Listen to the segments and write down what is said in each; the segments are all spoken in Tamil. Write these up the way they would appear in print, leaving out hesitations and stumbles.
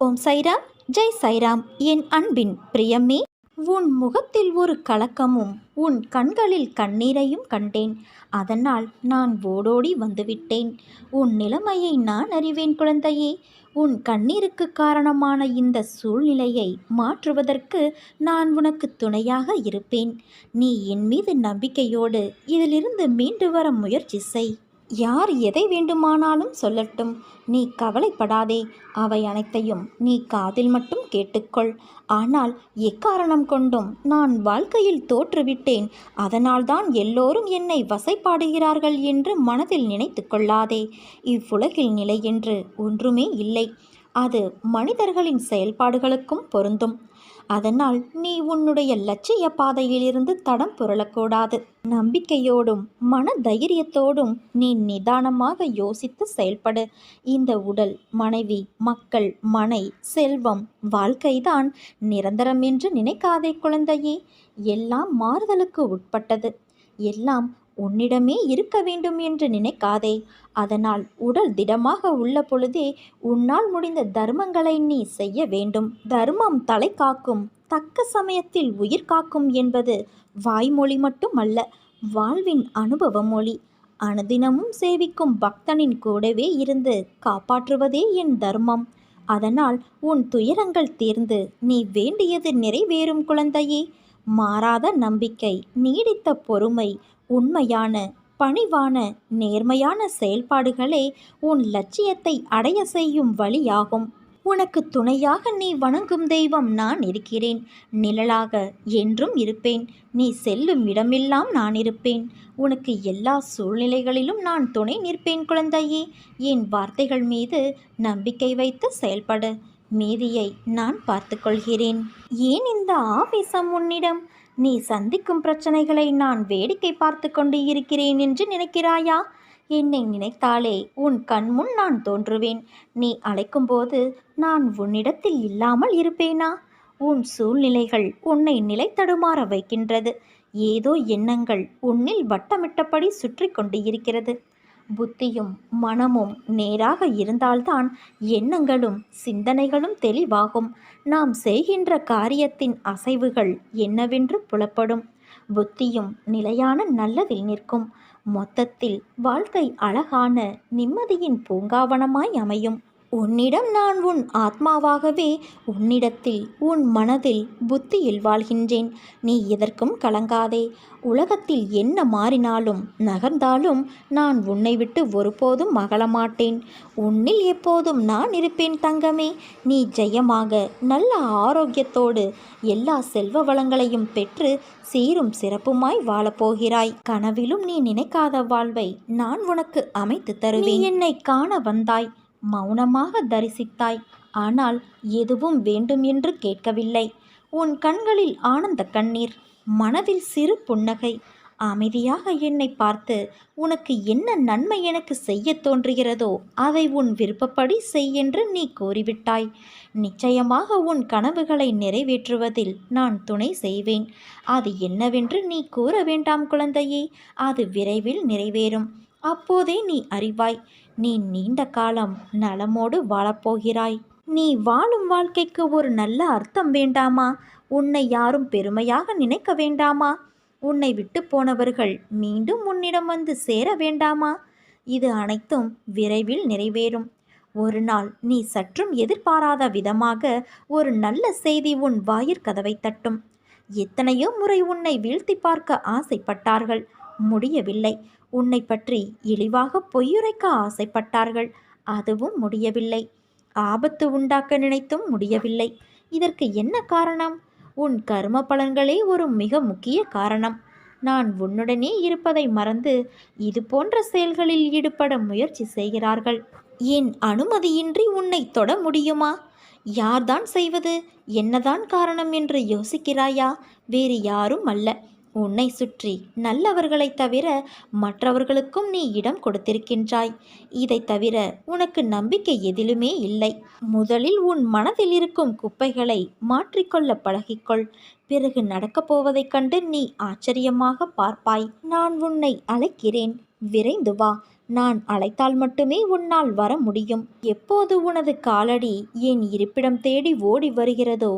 ஓம் சைராம், ஜெய் சைராம். என் அன்பின் பிரியமே, உன் முகத்தில் ஒரு கலக்கமும் உன் கண்களில் கண்ணீரையும் கண்டேன். அதனால் நான் ஓடோடி வந்துவிட்டேன். உன் நிலைமையை நான் அறிவேன் குழந்தையே. உன் கண்ணீருக்கு காரணமான இந்த சூழ்நிலையை மாற்றுவதற்கு நான் உனக்கு துணையாக இருப்பேன். நீ என் மீது நம்பிக்கையோடு இதிலிருந்து மீண்டு வர முயற்சி செய். யார் எதை வேண்டுமானாலும் சொல்லட்டும், நீ கவலைப்படாதே. அவை அனைத்தையும் நீ காதில் மட்டும் கேட்டுக்கொள். ஆனால் எக்காரணம் கொண்டும் நான் வாழ்க்கையில் தோற்றுவிட்டேன், அதனால்தான் எல்லோரும் என்னை வசைப்பாடுகிறார்கள் என்று மனதில் நினைத்து கொள்ளாதே. இவ்வுலகில் நிலை என்று ஒன்றுமே இல்லை. அது மனிதர்களின் செயல்பாடுகளுக்கும் பொருந்தும். அதனால் நீ உன்னுடைய லட்சிய பாதையிலிருந்து தடம் புரளக்கூடாது. நம்பிக்கையோடும் மன தைரியத்தோடும் நீ நிதானமாக யோசித்து செயல்படு. இந்த உடல், மனைவி, மக்கள், மனை, செல்வம், வாழ்க்கைதான் நிரந்தரம் என்று நினைக்காதே குழந்தையே. எல்லாம் மாறுதலுக்கு உட்பட்டது. எல்லாம் உன்னிடமே இருக்க வேண்டும் என்று நினைக்காதே. அதனால் உடல் திடமாக உள்ள பொழுதே உன்னால் முடிந்த தர்மங்களை நீ செய்ய வேண்டும். தர்மம் தலை காக்கும், தக்க சமயத்தில் உயிர் காக்கும் என்பது வாய்மொழி மட்டுமல்ல, வாழ்வின் அனுபவ மொழி. அனுதினமும் சேவிக்கும் பக்தனின் கூடவே இருந்து காப்பாற்றுவதே என் தர்மம். அதனால் உன் துயரங்கள் தீர்ந்து நீ வேண்டியது நிறைவேறும் குழந்தையே. மாறாத நம்பிக்கை, நீடித்த பொறுமை, உண்மையான பணிவான நேர்மையான செயல்பாடுகளே உன் லட்சியத்தை அடைய செய்யும் வழியாகும். உனக்கு துணையாக நீ வணங்கும் தெய்வம் நான் இருக்கிறேன். நிழலாக என்றும் இருப்பேன். நீ செல்லும் இடமெல்லாம் நான் இருப்பேன். உனக்கு எல்லா சூழ்நிலைகளிலும் நான் துணை நிற்பேன் குழந்தையே. என் வார்த்தைகள் மீது நம்பிக்கை வைத்து செயல்படு. மீதியை நான் பார்த்துக்கொள்கிறேன். ஏன் இந்த ஆவேசம் உன்னிடம்? நீ சந்திக்கும் பிரச்சனைகளை நான் வேடிக்கை பார்த்து கொண்டு இருக்கிறேன் என்று நினைக்கிறாயா? என்னை நினைத்தாலே உன் கண்முன் நான் தோன்றுவேன். நீ அழைக்கும்போது நான் உன்னிடத்தில் இல்லாமல் இருப்பேனா? உன் சூழ்நிலைகள் உன்னை நிலை தடுமாற வைக்கின்றது. ஏதோ எண்ணங்கள் உன்னில் வட்டமிட்டபடி சுற்றி கொண்டு இருக்கிறது. புத்தியும் மனமும் நேராக இருந்தால்தான் எண்ணங்களும் சிந்தனைகளும் தெளிவாகும். நாம் செய்கின்ற காரியத்தின் அசைவுகள் என்னவென்று புலப்படும். புத்தியும் நிலையான நல்லதில் நிற்கும். மொத்தத்தில் வாழ்க்கை அழகான நிம்மதியின் பூங்காவனமாய் அமையும். உன்னிடம் நான் உன் ஆத்மாவாகவே உன்னிடத்தில் உன் மனதில் புத்தியில் வாழ்கின்றேன். நீ எதற்கும் கலங்காதே. உலகத்தில் என்ன மாறினாலும் நகர்ந்தாலும் நான் உன்னை விட்டு ஒருபோதும் அகலமாட்டேன். உன்னில் எப்போதும் நான் இருப்பேன் தங்கமே. நீ ஜெயமாக நல்ல ஆரோக்கியத்தோடு எல்லா செல்வ வளங்களையும் பெற்று சீரும் சிறப்புமாய் வாழப்போகிறாய். கனவிலும் நீ நினைக்காத வாழ்வை நான் உனக்கு அமைத்து தருவேன். நீ என்னை காண வந்தாய், மௌனமாக தரிசித்தாய். ஆனால் எதுவும் வேண்டும் என்று கேட்கவில்லை. உன் கண்களில் ஆனந்த கண்ணீர், மனதில் சிறு புன்னகை. அமைதியாக என்னை பார்த்து உனக்கு என்ன நன்மை எனக்கு செய்ய தோன்றுகிறதோ அதை உன் விருப்பப்படி செய் என்று நீ கூறிவிட்டாய். நிச்சயமாக உன் கனவுகளை நிறைவேற்றுவதில் நான் துணை செய்வேன். அது என்னவென்று நீ கூற வேண்டாம் குழந்தையே. அது விரைவில் நிறைவேறும். அப்போதே நீ அறிவாய். நீ நீண்ட காலம் நலமோடு வாழப்போகிறாய். நீ வாழும் வாழ்க்கைக்கு ஒரு நல்ல அர்த்தம் வேண்டாமா? உன்னை யாரும் பெருமையாக நினைக்க வேண்டாமா? உன்னை விட்டு போனவர்கள் மீண்டும் உன்னிடம் வந்து சேர வேண்டாமா? இது அனைத்தும் விரைவில் நிறைவேறும். ஒரு நாள் நீ சற்றும் எதிர்பாராத விதமாக ஒரு நல்ல செய்தி உன் வாயிற்கதவை தட்டும். எத்தனையோ முறை உன்னை வீழ்த்தி பார்க்க ஆசைப்பட்டார்கள், முடியவில்லை. உன்னை பற்றி இழிவாக பொய்யுரைக்க ஆசைப்பட்டார்கள், அதுவும் முடியவில்லை. ஆபத்து உண்டாக்க நினைத்தும் முடியவில்லை. இதற்கு என்ன காரணம்? உன் கர்ம பலன்களே ஒரு மிக முக்கிய காரணம். நான் உன்னுடனே இருப்பதை மறந்து இது போன்ற செயல்களில் ஈடுபட முயற்சி செய்கிறார்கள். என் அனுமதியின்றி உன்னை தொட முடியுமா? யார்தான் செய்வது? என்னதான் காரணம் என்று யோசிக்கிறாயா? வேறு யாரும் அல்ல, உன்னை சுற்றி நல்லவர்களை தவிர மற்றவர்களுக்கும் நீ இடம் கொடுத்திருக்கின்றாய். இதை தவிர உனக்கு நம்பிக்கை எதிலுமே இல்லை. முதலில் உன் மனதில் இருக்கும் குப்பைகளை மாற்றிக்கொள்ள பழகிக்கொள். பிறகு நடக்கப் போவதைக் கண்டு நீ ஆச்சரியமாக பார்ப்பாய். நான் உன்னை அழைக்கிறேன், விரைந்து வா. நான் அழைத்தால் மட்டுமே உன்னால் வர முடியும். எப்போது உனது காலடி என் இருப்பிடம் தேடி ஓடி வருகிறதோ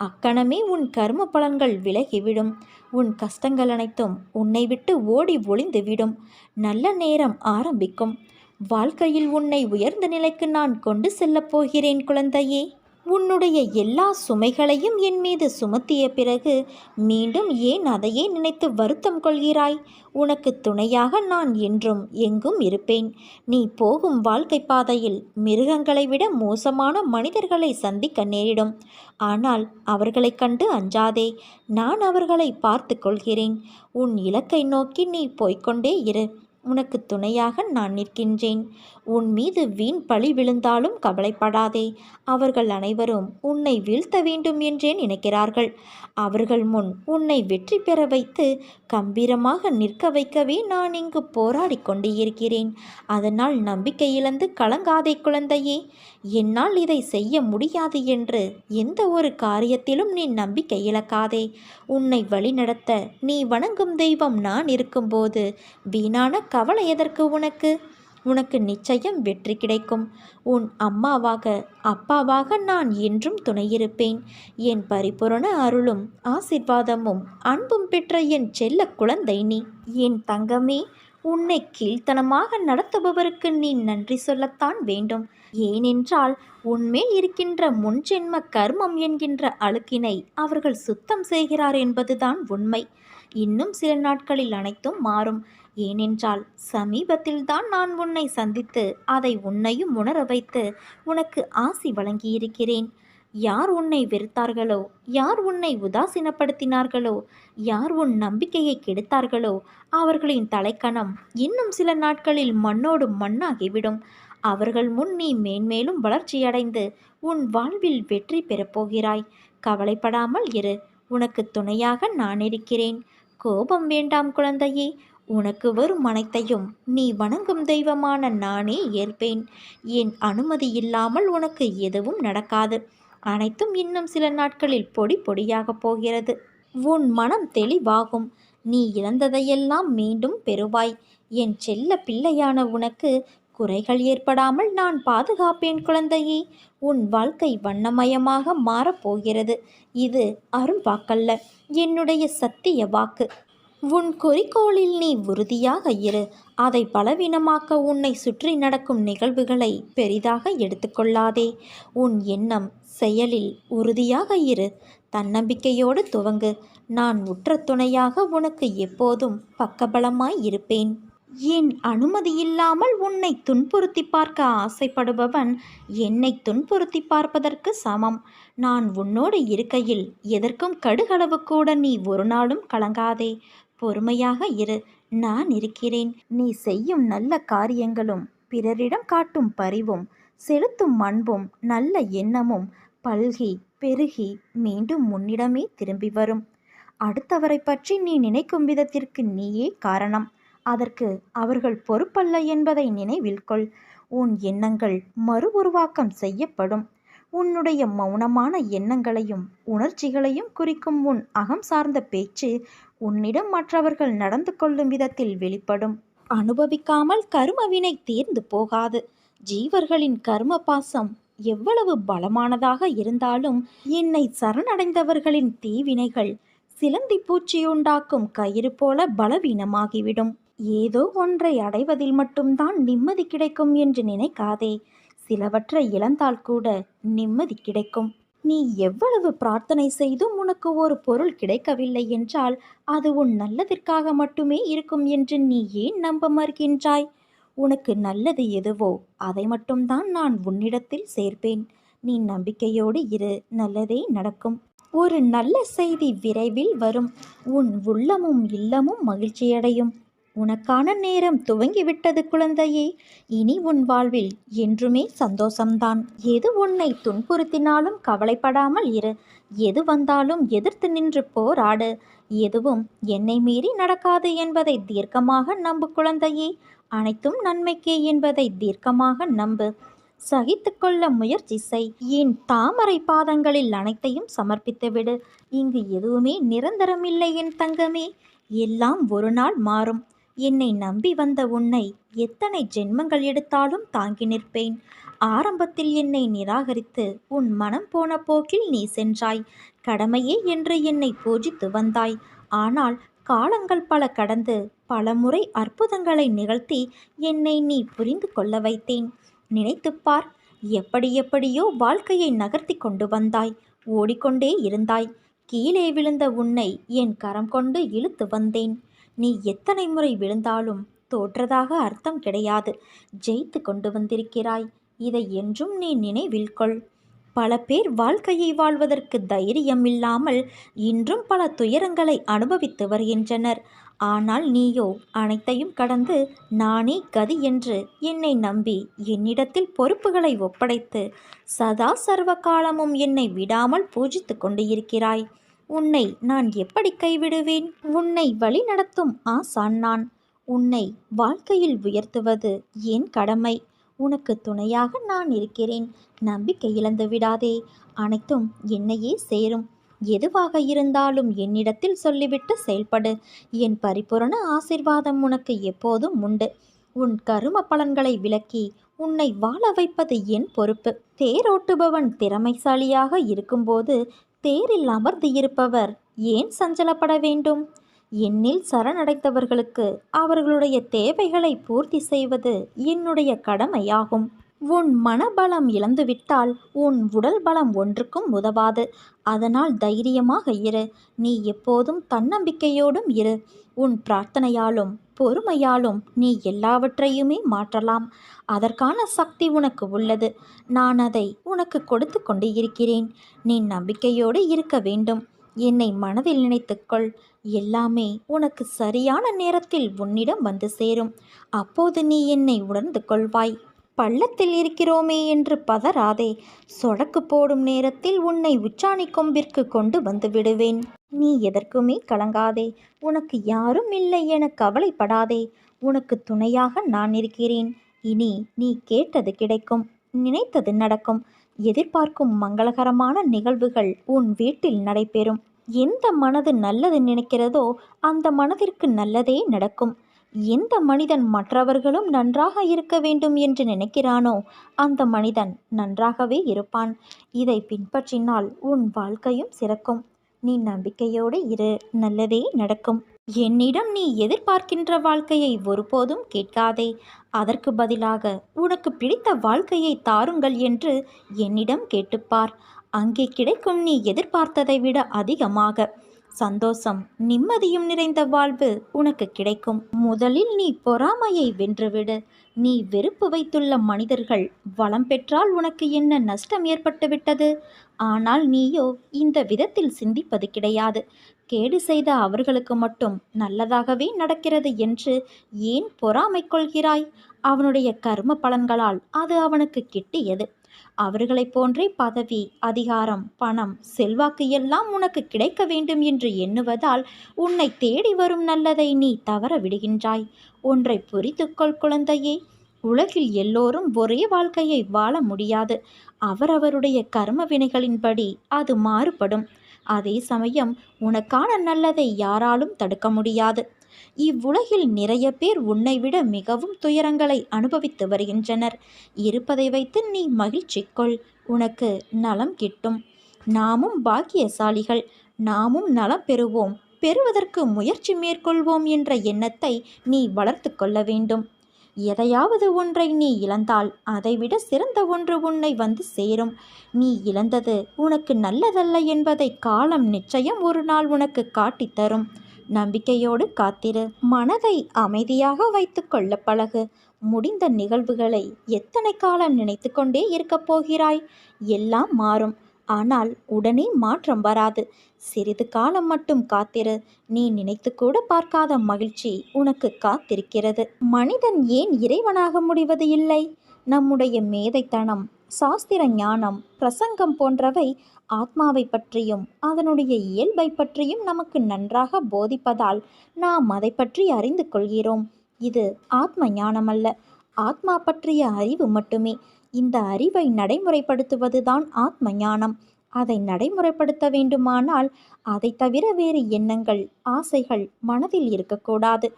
அக்கணமே உன் கர்ம பலன்கள் விலகிவிடும். உன் கஷ்டங்கள் அனைத்தும் உன்னை விட்டு ஓடி ஒளிந்துவிடும். நல்ல நேரம் ஆரம்பிக்கும். வாழ்க்கையில் உன்னை உயர்ந்த நிலைக்கு நான் கொண்டு செல்லப் போகிறேன் குழந்தையே. உன்னுடைய எல்லா சுமைகளையும் என் மீது சுமத்திய பிறகு மீண்டும் ஏன் அதையே நினைத்து வருத்தம் கொள்கிறாய்? உனக்கு துணையாக நான் என்றும் எங்கும் இருப்பேன். நீ போகும் வாழ்க்கை பாதையில் மிருகங்களை விட மோசமான மனிதர்களை சந்திக்க நேரிடும். ஆனால் அவர்களைக் கண்டு அஞ்சாதே. நான் அவர்களை பார்த்து கொள்கிறேன். உன் இலக்கை நோக்கி நீ போய்கொண்டே இரு. உனக்கு துணையாக நான் நிற்கின்றேன். உன் மீது வீண் பழி விழுந்தாலும் கவலைப்படாதே. அவர்கள் அனைவரும் உன்னை வீழ்த்த வேண்டும் என்றே நினைக்கிறார்கள். அவர்கள் முன் உன்னை வெற்றி பெற வைத்து கம்பீரமாக நிற்க வைக்கவே நான் இங்கு போராடி கொண்டு இருக்கிறேன். அதனால் நம்பிக்கை இழந்து கலங்காதே குழந்தையே. என்னால் இதை செய்ய முடியாது என்று எந்த ஒரு காரியத்திலும் நீ நம்பிக்கை இழக்காதே. உன்னை வழிநடத்த நீ வணங்கும் தெய்வம் நான் இருக்கும்போது வீணான கவலை எதற்கு உனக்கு? உனக்கு நிச்சயம் வெற்றி கிடைக்கும். உன் அம்மாவாக அப்பாவாக நான் என்றும் துணையிருப்பேன். என் பரிபூரண அருளும் ஆசிர்வாதமும் அன்பும் பெற்ற என் செல்ல குழந்தை நீ. என் தங்கமே, உன்னை கீழ்த்தனமாக நடத்துபவருக்கு நீ நன்றி சொல்லத்தான் வேண்டும். ஏனென்றால் உன்மேல் இருக்கின்ற முன்ஜென்ம கர்மம் என்கின்ற அழுக்கினை அவர்கள் சுத்தம் செய்கிறார் என்பதுதான் உண்மை. இன்னும் சில நாட்களில் அனைத்தும் மாறும். ஏனென்றால் சமீபத்தில்தான் நான் உன்னை சந்தித்து அதை உன்னையும் உணர வைத்து உனக்கு ஆசி வழங்கியிருக்கிறேன். யார் உன்னை வெறுத்தார்களோ, யார் உன்னை உதாசீனப்படுத்தினார்களோ, யார் உன் நம்பிக்கையை கெடுத்தார்களோ அவர்களின் தலைக்கணம் இன்னும் சில நாட்களில் மண்ணோடு மண்ணாகிவிடும். அவர்கள் முன் நீ மேன்மேலும் வளர்ச்சியடைந்து உன் வாழ்வில் வெற்றி பெறப்போகிறாய். கவலைப்படாமல் இரு. உனக்கு துணையாக நான் இருக்கிறேன். கோபம் வேண்டாம் குழந்தையே. உனக்கு வரும் அனைத்தையும் நீ வணங்கும் தெய்வமான நானே ஏற்பேன். என் அனுமதி இல்லாமல் உனக்கு எதுவும் நடக்காது. அனைத்தும் இன்னும் சில நாட்களில் பொடி பொடியாக போகிறது. உன் மனம் தெளிவாகும். நீ இழந்ததையெல்லாம் மீண்டும் பெறுவாய். என் செல்ல பிள்ளையான உனக்கு குறைகள் ஏற்படாமல் நான் பாதுகாப்பேன் குழந்தையே. உன் வாழ்க்கை வண்ணமயமாக மாறப்போகிறது. இது அருள் வாக்கல்ல, என்னுடைய சத்திய வாக்கு. உன் குறிக்கோளில் நீ உறுதியாக இரு. அதை பலவீனமாக்க உன்னை சுற்றி நடக்கும் நிகழ்வுகளை பெரிதாக எடுத்துக்கொள்ளாதே. உன் எண்ணம் செயலில் உறுதியாக இரு. தன்னம்பிக்கையோடு துவங்கு. நான் உற்ற துணையாக உனக்கு எப்போதும் பக்கபலமாய் இருப்பேன். என் அனுமதி இல்லாமல் உன்னை துன்புறுத்தி பார்க்க ஆசைப்படுபவன் என்னை துன்புறுத்தி பார்ப்பதற்கு சமம். நான் உன்னோடு இருக்கையில் எதற்கும் கடுகளவு கூட நீ ஒரு நாளும் கலங்காதே. பொறுமையாக இரு. நான் இருக்கிறேன். நீ செய்யும் நல்ல காரியங்களும் பிறரிடம் காட்டும் பரிவும் செலுத்தும் அன்பும் நல்ல எண்ணமும் பல்கி பெருகி மீண்டும் முன்னிடமே திரும்பி வரும். அடுத்தவரை பற்றி நீ நினைக்கும் விதத்திற்கு நீயே காரணம். அதற்கு அவர்கள் பொறுப்பல்ல என்பதை நினைவில் கொள். உன் எண்ணங்கள் மறு உருவாக்கம் செய்யப்படும். உன்னுடைய மௌனமான எண்ணங்களையும் உணர்ச்சிகளையும் குறிக்கும் உன் அகம் சார்ந்த பேச்சு உன்னிடம் மற்றவர்கள் நடந்து கொள்ளும் விதத்தில் வெளிப்படும். அனுபவிக்காமல் கர்மவினை தீர்ந்து போகாது. ஜீவர்களின் கர்ம பாசம் எவ்வளவு பலமானதாக இருந்தாலும் என்னை சரணடைந்தவர்களின் தீவினைகள் சிலந்தி பூச்சியுண்டாக்கும் கயிறு போல பலவீனமாகிவிடும். ஏதோ ஒன்றை அடைவதில் மட்டும்தான் நிம்மதி கிடைக்கும் என்று நினைக்காதே. சிலவற்றை இழந்தால் கூட நிம்மதி கிடைக்கும். நீ எவ்வளவு பிரார்த்தனை செய்தும் உனக்கு ஒரு பொருள் கிடைக்கவில்லை என்றால் அது உன் நல்லதிற்காக மட்டுமே இருக்கும் என்று நீ ஏன் நம்ப மறுக்கின்றாய்? உனக்கு நல்லது எதுவோ அதை மட்டும்தான் நான் உன்னிடத்தில் சேர்ப்பேன். நீ நம்பிக்கையோடு இரு. நல்லதே நடக்கும். ஒரு நல்ல செய்தி விரைவில் வரும். உன் உள்ளமும் இல்லமும் மகிழ்ச்சியடையும். உனக்கான நேரம் துவங்கிவிட்டது குழந்தையே. இனி உன் வாழ்வில் என்றுமே சந்தோஷம்தான். எது உன்னை துன்புறுத்தினாலும் கவலைப்படாமல் இரு. எது வந்தாலும் எதிர்த்து நின்று போராடு. எதுவும் என்னை மீறி நடக்காது என்பதை தீர்க்கமாக நம்பு குழந்தையே. அனைத்தும் நன்மைக்கே என்பதை தீர்க்கமாக நம்பு. சகித்து கொள்ள முயற்சி செய். என் தாமரை பாதங்களில் அனைத்தையும் சமர்ப்பித்துவிடு. இங்கு எதுவுமே நிரந்தரமில்லை என் தங்கமே. எல்லாம் ஒரு நாள் மாறும். என்னை நம்பி வந்த உன்னை எத்தனை ஜென்மங்கள் எடுத்தாலும் தாங்கி நிற்பேன். ஆரம்பத்தில் என்னை நிராகரித்து உன் மனம் போன போக்கில் நீ சென்றாய். கடமையே என்று என்னை பூஜித்து வந்தாய். ஆனால் காலங்கள் பல கடந்து பலமுறை அற்புதங்களை நிகழ்த்தி என்னை நீ புரிந்து கொள்ள வைத்தேன். நினைத்துப்பார், எப்படி எப்படியோ வாழ்க்கையை நகர்த்தி கொண்டு வந்தாய். ஓடிக்கொண்டே இருந்தாய். கீழே விழுந்த உன்னை என் கரம் கொண்டு இழுத்து வந்தேன். நீ எத்தனை முறை விழுந்தாலும் தோற்றதாக அர்த்தம் கிடையாது. ஜெயித்து கொண்டு வந்திருக்கிறாய். இதை என்றும் நீ நினைவில் கொள். பல பேர் வாழ்க்கையை வாழ்வதற்கு தைரியம் இல்லாமல் இன்றும் பல துயரங்களை அனுபவித்து வருகின்றனர். ஆனால் நீயோ அனைத்தையும் கடந்து நானே கதி என்று என்னை நம்பி என்னிடத்தில் பொறுப்புகளை ஒப்படைத்து சதா சர்வ காலமும் என்னை விடாமல் பூஜித்து கொண்டு இருக்கிறாய். உன்னை நான் எப்படி கைவிடுவேன்? உன்னை வழி நடத்தும் ஆசான் நான். உன்னை வாழ்க்கையில் உயர்த்துவது என் கடமை. உனக்கு துணையாக நான் இருக்கிறேன். நம்பிக்கை இழந்து விடாதே. அனைத்தும் என்னையே சேரும். எதுவாக இருந்தாலும் என்னிடத்தில் சொல்லிவிட்டு செயல்படு. என் பரிபூரண ஆசிர்வாதம் உனக்கு எப்போதும் உண்டு. உன் கரும பலன்களை விலக்கி உன்னை வாழ வைப்பது என் பொறுப்பு. தேரோட்டுபவன் திறமைசாலியாக இருக்கும்போது தேரில் அமர்ந்து இருப்பவர் ஏன் சஞ்சலப்பட வேண்டும்? என்னில் சரணடைந்தவர்களுக்கு அவர்களுடைய தேவைகளை பூர்த்தி செய்வது என்னுடைய கடமையாகும். உன் மனபலம் இழந்துவிட்டால் உன் உடல் பலம் ஒன்றுக்கும் உதவாது. அதனால் தைரியமாக இரு. நீ எப்போதும் தன்னம்பிக்கையோடும் இரு. உன் பிரார்த்தனையாலும் பொறுமையாலும் நீ எல்லாவற்றையுமே மாற்றலாம். அதற்கான சக்தி உனக்கு உள்ளது. நான் அதை உனக்கு கொடுத்து கொண்டு இருக்கிறேன். நீ நம்பிக்கையோடு இருக்க வேண்டும். என்னை மனதில் நினைத்துக்கொள். எல்லாமே உனக்கு சரியான நேரத்தில் உன்னிடம் வந்து சேரும். அப்போது நீ என்னை உணர்ந்து கொள்வாய். பள்ளத்தில் இருக்கிறோமே என்று பதறாதே. சொடக்கு போடும் நேரத்தில் உன்னை உச்சாணி கொம்பிற்கு கொண்டு வந்து விடுவேன். நீ எதற்குமே கலங்காதே. உனக்கு யாரும் இல்லை என கவலைப்படாதே. உனக்கு துணையாக நான் இருக்கிறேன். இனி நீ கேட்டது கிடைக்கும். நினைத்தது நடக்கும். எதிர்பார்க்கும் மங்களகரமான நிகழ்வுகள் உன் வீட்டில் நடைபெறும். எந்த மனது நல்லது நினைக்கிறதோ அந்த மனதிற்கு நல்லதே நடக்கும். எந்த மனிதன் மற்றவர்களும் நன்றாக இருக்க வேண்டும் என்று நினைக்கிறானோ அந்த மனிதன் நன்றாகவே இருப்பான். இதை பின்பற்றினால் உன் வாழ்க்கையும் சிறக்கும். நீ நம்பிக்கையோடு இரு. நல்லதே நடக்கும். என்னிடம் நீ எதிர்பார்க்கின்ற வாழ்க்கையை ஒருபோதும் கேட்காதே. அதற்கு பதிலாக உனக்கு பிடித்த வாழ்க்கையை தாருங்கள் என்று என்னிடம் கேட்டுப்பார். அங்கே கிடைக்கும் நீ எதிர்பார்த்ததை விட அதிகமாக. சந்தோஷம் நிம்மதியும் நிறைந்த வாழ்வு உனக்கு கிடைக்கும். முதலில் நீ பொறாமையை வென்றுவிடு. நீ வெறுப்பு வைத்துள்ள மனிதர்கள் வளம் பெற்றால் உனக்கு என்ன நஷ்டம் ஏற்பட்டுவிட்டது? ஆனால் நீயோ இந்த விதத்தில் சிந்திப்பது கிடையாது. கேடு செய்த அவர்களுக்கு மட்டும் நல்லதாகவே நடக்கிறது என்று ஏன் பொறாமை கொள்கிறாய்? அவனுடைய கர்ம பலன்களால் அது அவனுக்கு கிட்டியது. அவர்களைப் போன்றே பதவி, அதிகாரம், பணம், செல்வாக்கு எல்லாம் உனக்கு கிடைக்க வேண்டும் என்று எண்ணுவதால் உன்னை தேடி வரும் நல்லதை நீ தவற விடுகின்றாய். ஒன்றை புரிந்துகொள் குழந்தையே. உலகில் எல்லோரும் ஒரே வாழ்க்கையை வாழ முடியாது. அவரவருடைய கர்ம வினைகளின்படி அது மாறுபடும். அதே சமயம் உனக்கான நல்லதை யாராலும் தடுக்க முடியாது. இவ்வுலகில் நிறைய பேர் உன்னை விட மிகவும் துயரங்களை அனுபவித்து வருகின்றனர். இருப்பதை வைத்து நீ மகிழ்ச்சி கொள். உனக்கு நலம் கிட்டும். நாமும் பாக்கியசாலிகள். நாமும் நலம் பெறுவோம். பெறுவதற்கு முயற்சி மேற்கொள்வோம் என்ற எண்ணத்தை நீ வளர்த்து கொள்ள வேண்டும். எதையாவது ஒன்றை நீ இழந்தால் அதைவிட சிறந்த ஒன்று உன்னை வந்து சேரும். நீ இழந்தது உனக்கு நல்லதல்ல என்பதை காலம் நிச்சயம் ஒரு நாள் உனக்கு காட்டித்தரும். நம்பிக்கையோடு காத்திரு. மனதை அமைதியாக வைத்து கொள்ள பழகு. முடிந்த நிகழ்வுகளை எத்தனை காலம் நினைத்து கொண்டே இருக்கப் போகிறாய்? எல்லாம் மாறும். ஆனால் உடனே மாற்றம் வராது. சிறிது காலம் மட்டும் காத்திரு. நீ நினைத்து கூட பார்க்காத மகிழ்ச்சி உனக்கு காத்திருக்கிறது. மனிதன் ஏன் இறைவனாக முடிவது இல்லை? நம்முடைய மேதைத்தனம், சாஸ்திர ஞானம், பிரசங்கம் போன்றவை ஆத்மாவை பற்றியும் அதனுடைய இயல்பை பற்றியும் நமக்கு நன்றாக போதிப்பதால் நாம் அதை பற்றி அறிந்து கொள்கிறோம். இது ஆத்ம ஞானமல்ல, ஆத்மா பற்றிய அறிவு மட்டுமே. இந்த அறிவை நடைமுறைப்படுத்துவதுதான் ஆத்ம ஞானம். அதை நடைமுறைப்படுத்த வேண்டுமானால் அதை தவிர வேறு எண்ணங்கள், ஆசைகள் மனதில் இருக்கக்கூடாது.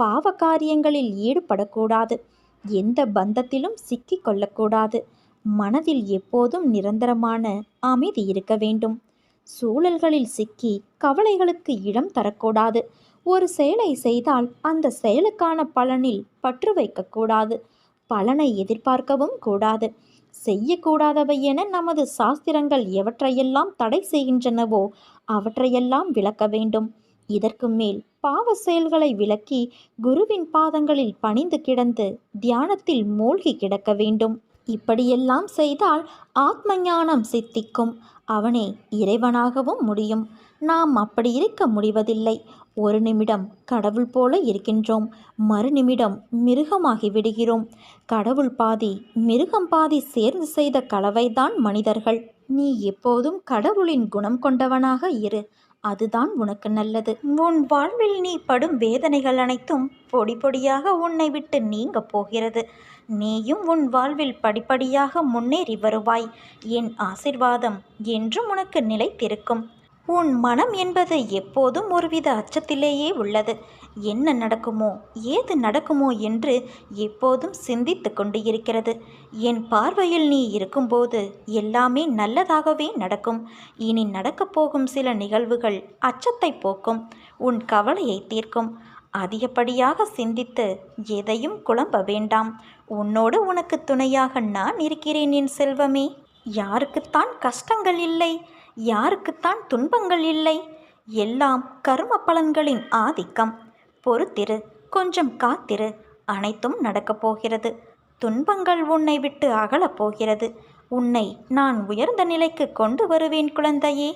பாவ காரியங்களில் ஈடுபடக்கூடாது. எந்த பந்தத்திலும் சிக்கி கொள்ளக்கூடாது. மனதில் எப்போதும் நிரந்தரமான அமைதி இருக்க வேண்டும். சூழல்களில் சிக்கி கவலைகளுக்கு இடம் தரக்கூடாது. ஒரு செயலை செய்தால் அந்த செயலுக்கான பலனில் பற்று வைக்கக்கூடாது. பலனை எதிர்பார்க்கவும் கூடாது. செய்யக்கூடாதவை என நமது சாஸ்திரங்கள் எவற்றையெல்லாம் தடை செய்கின்றனவோ அவற்றையெல்லாம் விளக்க வேண்டும். இதற்கு மேல் பாவ செயல்களை விலக்கி குருவின் பாதங்களில் பணிந்து கிடந்து தியானத்தில் மூழ்கி கிடக்க வேண்டும். இப்படியெல்லாம் செய்தால் ஆத்ம ஞானம் சித்திக்கும். அவனே இறைவனாகவும் முடியும். நாம் அப்படி இருக்க முடிவதில்லை. ஒரு நிமிடம் கடவுள் போல இருக்கின்றோம், மறுநிமிடம் மிருகமாகி விடுகிறோம். கடவுள் பாதி மிருகம் பாதி சேர்ந்து செய்த கலவைதான் மனிதர்கள். நீ எப்போதும் கடவுளின் குணம் கொண்டவனாக இரு. அதுதான் உனக்கு நல்லது. உன் வாழ்வில் நீ படும் வேதனைகள் அனைத்தும் பொடி பொடியாக உன்னை விட்டு நீங்க போகிறது. நீயும் உன் வாழ்வில் படிப்படியாக முன்னேறி வருவாய். என் ஆசிர்வாதம் என்றும் உனக்கு நிலைத்திருக்கும். உன் மனம் என்பது எப்போதும் ஒருவித அச்சத்திலேயே உள்ளது. என்ன நடக்குமோ ஏது நடக்குமோ என்று எப்போதும் சிந்தித்து கொண்டு இருக்கிறது. என் பார்வையில் நீ இருக்கும்போது எல்லாமே நல்லதாகவே நடக்கும். இனி நடக்கப் போகும் சில நிகழ்வுகள் அச்சத்தை போக்கும், உன் கவலையை தீர்க்கும். அதிகப்படியாக சிந்தித்து எதையும் குழம்ப வேண்டாம். உன்னோடு உனக்கு துணையாக நான் இருக்கிறேன் என் செல்வமே. யாருக்குத்தான் கஷ்டங்கள் இல்லை, யாருக்குத்தான் துன்பங்கள் இல்லை? எல்லாம் கர்ம பலன்களின் ஆதிக்கம். பொறுத்திரு, கொஞ்சம் காத்திரு, அனைத்தும் நடக்கப் போகிறது. துன்பங்கள் உன்னை விட்டு அகலப் போகிறது. உன்னை நான் உயர்ந்த நிலைக்கு கொண்டு வருவேன் குழந்தையே.